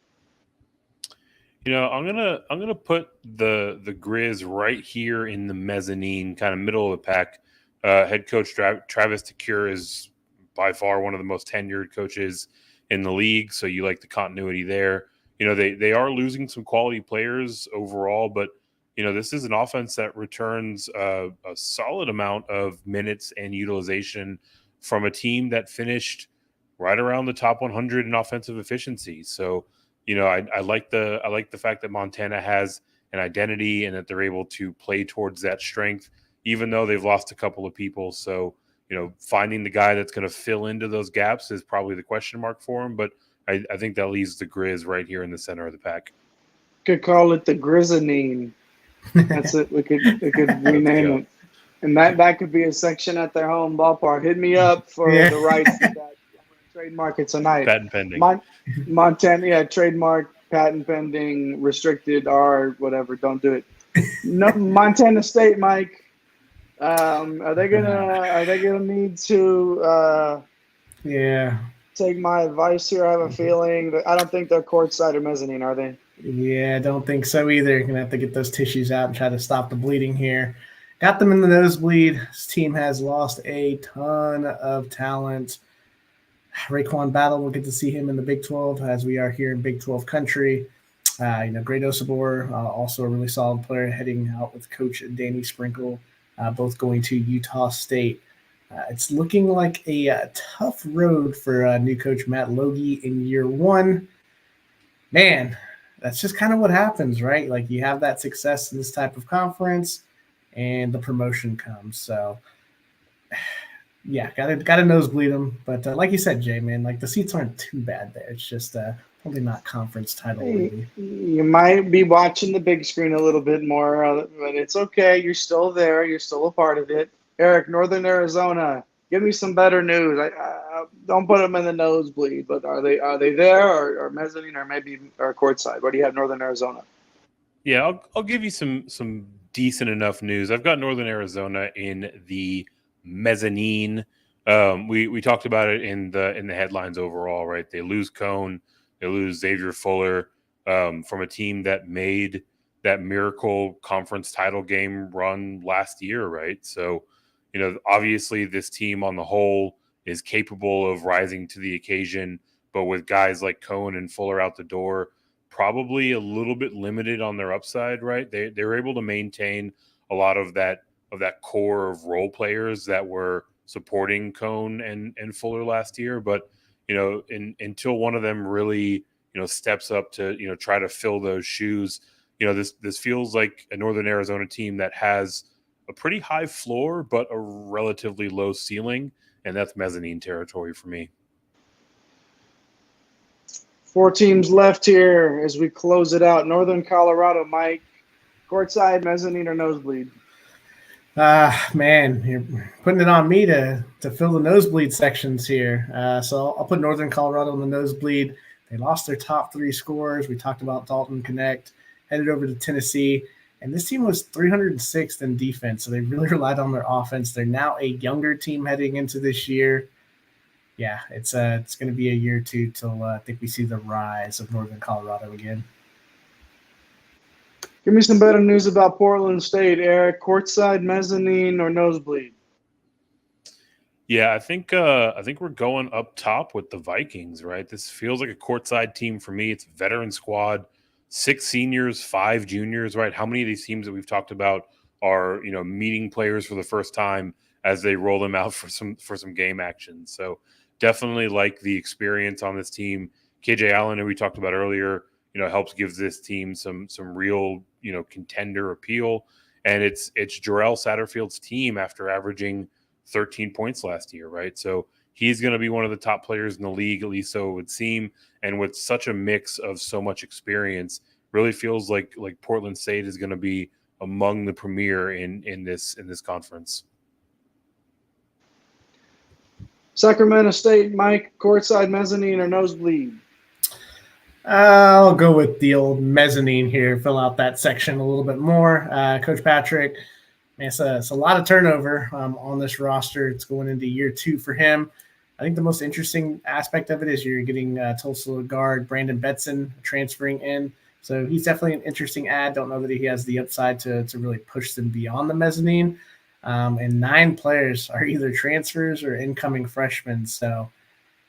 I'm gonna put the Grizz right here in the mezzanine, kind of middle of the pack. Head coach Travis DeCure is by far one of the most tenured coaches in the league, so you like the continuity there. They are losing some quality players overall, but this is an offense that returns a solid amount of minutes and utilization from a team that finished right around the top 100 in offensive efficiency. So, I like the fact that Montana has an identity and that they're able to play towards that strength, even though they've lost a couple of people. So, finding the guy that's going to fill into those gaps is probably the question mark for him. But I think that leaves the Grizz right here in the center of the pack. Could call it the Grizzanine. That's it. We could rename it, and that could be a section at their home ballpark. Hit me up for the rights to that. I'm gonna trademark it tonight. Patent pending. Montana, trademark, patent pending, restricted, or whatever. Don't do it. No, Montana State, Mike. Are they gonna need to? Take my advice here. I have a feeling that I don't think they're courtside or mezzanine, are they? Yeah, I don't think so either. You're going to have to get those tissues out and try to stop the bleeding here. Got them in the nosebleed. This team has lost a ton of talent. Raekwon Battle, we'll get to see him in the Big 12 as we are here in Big 12 country. Great Osabor, also a really solid player, heading out with Coach Danny Sprinkle, both going to Utah State. It's looking like a tough road for new coach Matt Logie in year one. Man, that's just kind of what happens, right? Like you have that success in this type of conference and the promotion comes. So yeah, gotta nosebleed them. But like you said, Jay, man, like the seats aren't too bad there. It's just probably not conference title worthy. You might be watching the big screen a little bit more, but it's okay. You're still there. You're still a part of it. Eric, Northern Arizona, give me some better news. I don't put them in the nosebleed, but are they there or mezzanine or maybe or courtside? Where do you have Northern Arizona? Yeah, I'll give you some decent enough news. I've got Northern Arizona in the mezzanine. We talked about it in the headlines overall, right? They lose Cone, they lose Xavier Fuller from a team that made that miracle conference title game run last year, right? So, obviously this team on the whole is capable of rising to the occasion, but with guys like Cone and Fuller out the door, probably a little bit limited on their upside, right? They were able to maintain a lot of that core of role players that were supporting Cone and Fuller last year, but until one of them really steps up to try to fill those shoes, this feels like a Northern Arizona team that has a pretty high floor but a relatively low ceiling, and that's mezzanine territory for me. 4 teams left here as we close it out. Northern Colorado, Mike, courtside, mezzanine, or nosebleed? Man, you're putting it on me to fill the nosebleed sections here. So I'll put Northern Colorado in the nosebleed. They lost their top 3 scorers. We talked about Dalton Connect, headed over to Tennessee. And this team was 306th in defense, so they really relied on their offense. They're now a younger team heading into this year. Yeah, it's going to be a year or two till I think we see the rise of Northern Colorado again. Give me some better news about Portland State, Eric. Courtside, mezzanine, or nosebleed? Yeah, I think we're going up top with the Vikings, right? This feels like a courtside team for me. It's a veteran squad, 6 seniors, 5 juniors, right? How many of these teams that we've talked about are meeting players for the first time as they roll them out for some game action? So definitely like the experience on this team. KJ Allen, who we talked about earlier, helps give this team some real contender appeal, and it's Jarrell Satterfield's team after averaging 13 points last year, right? So he's going to be one of the top players in the league, at least so it would seem. And with such a mix of so much experience, really feels like Portland State is going to be among the premier in this conference. Sacramento State, Mike, courtside, mezzanine, or nosebleed? I'll go with the old mezzanine here, fill out that section a little bit more. Coach Patrick, man, it's a lot of turnover on this roster. It's going into year 2 for him. I think the most interesting aspect of it is you're getting Tulsa guard Brandon Betson transferring in. So he's definitely an interesting add. Don't know that he has the upside to really push them beyond the mezzanine. And 9 players are either transfers or incoming freshmen. So,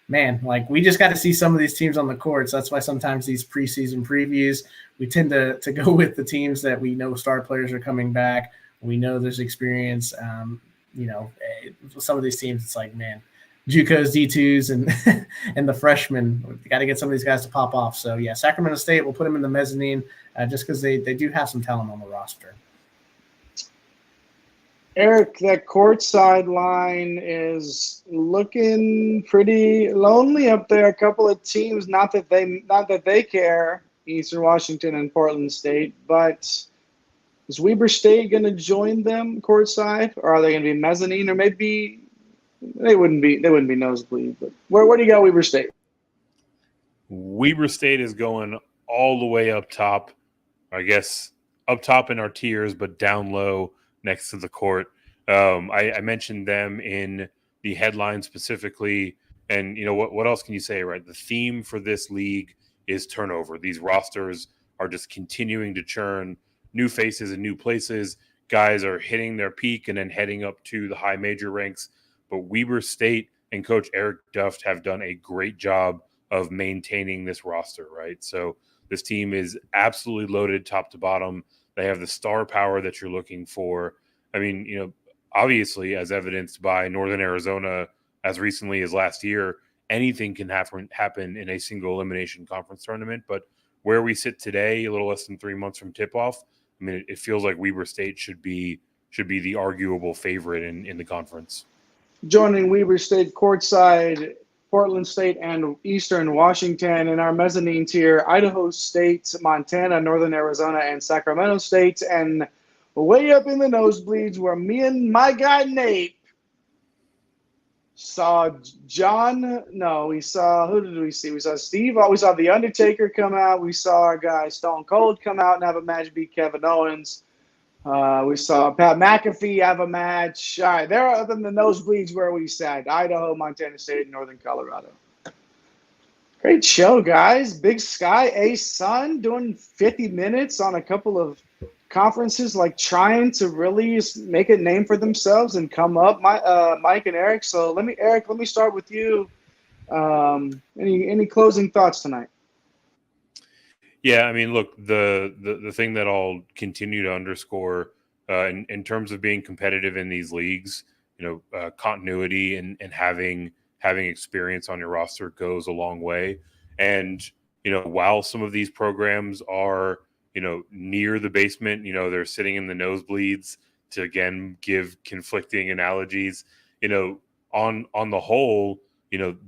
man, like we just got to see some of these teams on the court. So that's why sometimes these preseason previews, we tend to go with the teams that we know star players are coming back. We know there's experience. Some of these teams, it's like, man, JUCOs, D2s, and and the freshmen. We got to get some of these guys to pop off. So, yeah, Sacramento State, we'll put them in the mezzanine just because they do have some talent on the roster. Eric, that courtside line is looking pretty lonely up there. A couple of teams, not that they care, Eastern Washington and Portland State, but is Weber State going to join them courtside, or are they going to be mezzanine, or maybe they wouldn't be nosebleed? But where do you got Weber State? Weber State is going all the way up top, I guess up top in our tiers, but down low next to the court. I mentioned them in the headline specifically, and what else can you say, right? The theme for this league is turnover. These rosters are just continuing to churn new faces in new places. Guys are hitting their peak and then heading up to the high major ranks. But Weber State and Coach Eric Duft have done a great job of maintaining this roster, right? So this team is absolutely loaded top to bottom. They have the star power that you're looking for. I mean, obviously, as evidenced by Northern Arizona as recently as last year, anything can happen in a single elimination conference tournament. But where we sit today, a little less than 3 months from tip-off, I mean, it feels like Weber State should be the arguable favorite in the conference. Joining Weber State courtside, Portland State and Eastern Washington. In our mezzanine tier, Idaho State, Montana, Northern Arizona, and Sacramento State. And way up in the nosebleeds where me and my guy Nate saw who did we see? We saw Steve. We saw The Undertaker come out. We saw our guy Stone Cold come out and have a match beat Kevin Owens. We saw Pat McAfee have a match. All right, they're up in the nosebleeds where we sat. Idaho, Montana State, Northern Colorado. Great show, guys. Big Sky, ASUN doing 50 minutes on a couple of conferences, like trying to really make a name for themselves and come up. Mike and Eric. So let me start with you. Any closing thoughts tonight? Yeah, I mean, look, the thing that I'll continue to underscore in terms of being competitive in these leagues, continuity and having experience on your roster goes a long way. And while some of these programs are near the basement, they're sitting in the nosebleeds, to again give conflicting analogies. On the whole,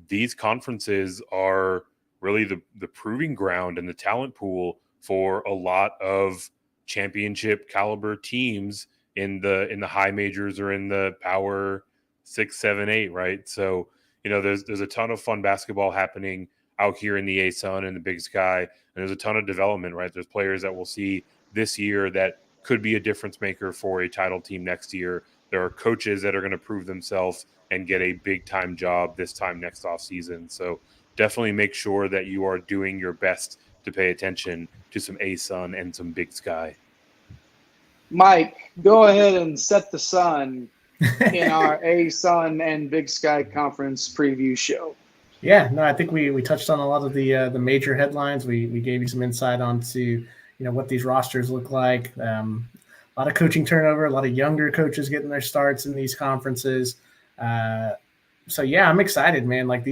these conferences are really the proving ground and the talent pool for a lot of championship caliber teams in the high majors or in the power 6, 7, 8, right? So there's a ton of fun basketball happening out here in the ASUN and the Big Sky, and there's a ton of development, right? There's players that we'll see this year that could be a difference maker for a title team next year. There are coaches that are going to prove themselves and get a big time job this time next offseason. So definitely make sure that you are doing your best to pay attention to some ASUN and some Big Sky. Mike, go ahead and set the sun in our ASUN and Big Sky conference preview show. Yeah, no, I think we touched on a lot of the major headlines. We gave you some insight onto what these rosters look like. A lot of coaching turnover, a lot of younger coaches getting their starts in these conferences. So yeah, I'm excited, man. Like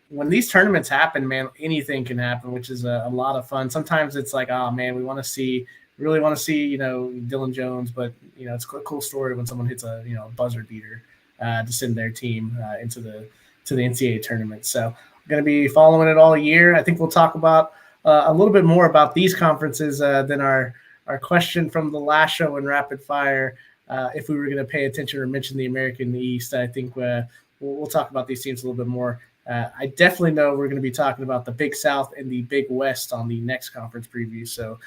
when these tournaments happen, man, anything can happen, which is a lot of fun. Sometimes it's like, oh man, we really want to see, Dylan Jones, but it's a cool story when someone hits a buzzer beater to send their team into the NCAA tournament. So I'm going to be following it all year. I think we'll talk about a little bit more about these conferences than our question from the last show in Rapid Fire. If we were going to pay attention or mention the American East, I think we'll we'll talk about these teams a little bit more. I definitely know we're going to be talking about the Big South and the Big West on the next conference preview. So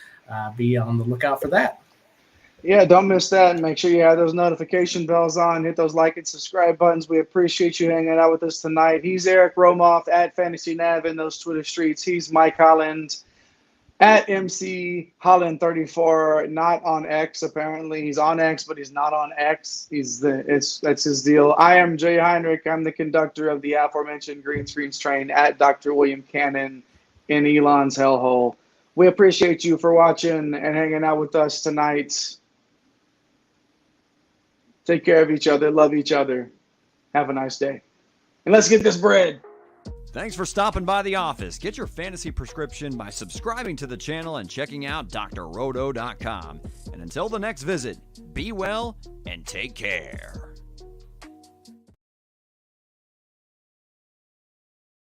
be on the lookout for that. Yeah, don't miss that. And make sure you have those notification bells on. Hit those like and subscribe buttons. We appreciate you hanging out with us tonight. He's Eric Romoff at Fantasy Nav in those Twitter streets. He's Mike Holland at MC Holland34, not on X apparently. He's on X, but he's not on X. That's his deal. I am Jay Heinrich. I'm the conductor of the aforementioned Green Screens train at Dr. William Cannon in Elon's hellhole. We appreciate you for watching and hanging out with us tonight. Take care of each other. Love each other. Have a nice day. And let's get this bread. Thanks for stopping by the office. Get your fantasy prescription by subscribing to the channel and checking out drrodo.com. And until the next visit, be well and take care.